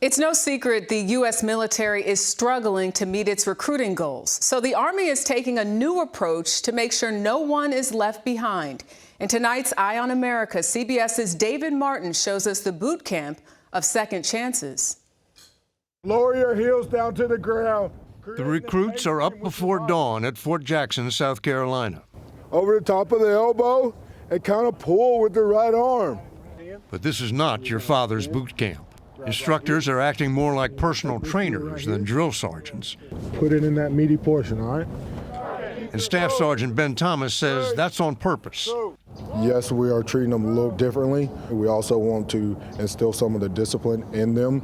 It's no secret the U.S. military is struggling to meet its recruiting goals. So the Army is taking a new approach to make sure no one is left behind. In tonight's Eye on America, CBS's David Martin shows us the boot camp of second chances. Lower your heels down to the ground. The recruits are up before dawn at Fort Jackson, South Carolina. Over the top of the elbow and kind of pull with the right arm. But this is not your father's boot camp. Instructors are acting more like personal trainers than drill sergeants. Put it in that meaty portion, all right? And Staff Sergeant Ben Thomas says that's on purpose. Yes, we are treating them a little differently. We also want to instill some of the discipline in them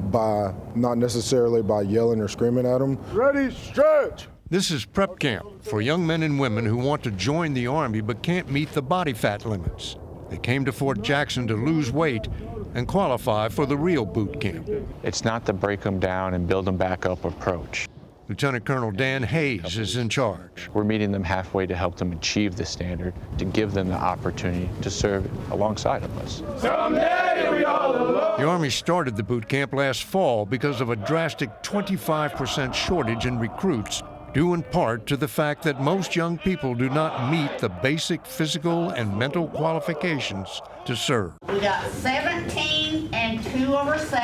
by not necessarily by yelling or screaming at them. Ready, stretch! This is prep camp for young men and women who want to join the Army but can't meet the body fat limits. They came to Fort Jackson to lose weight and qualify for the real boot camp. It's not the break them down and build them back up approach. Lieutenant Colonel Dan Hayes is in charge. We're meeting them halfway to help them achieve the standard, to give them the opportunity to serve alongside of us. The Army started the boot camp last fall because of a drastic 25% shortage in recruits, due in part to the fact that most young people do not meet the basic physical and mental qualifications to serve. We got 17 and 2 over 7.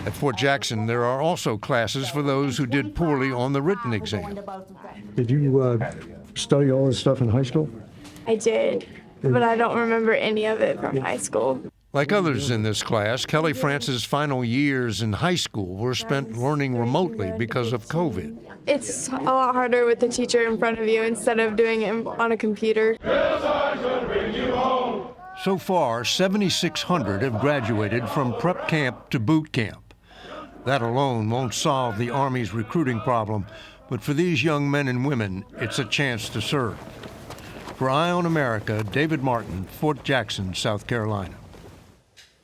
At Fort Jackson, there are also classes for those who did poorly on the written exam. Did you study all this stuff in high school? I did, but I don't remember any of it from high school. Like others in this class, Kelly France's final years in high school were spent learning remotely because of COVID. It's a lot harder with the teacher in front of you instead of doing it on a computer. So far, 7,600 have graduated from prep camp to boot camp. That alone won't solve the Army's recruiting problem, but for these young men and women, it's a chance to serve. For Eye on America, David Martin, Fort Jackson, South Carolina.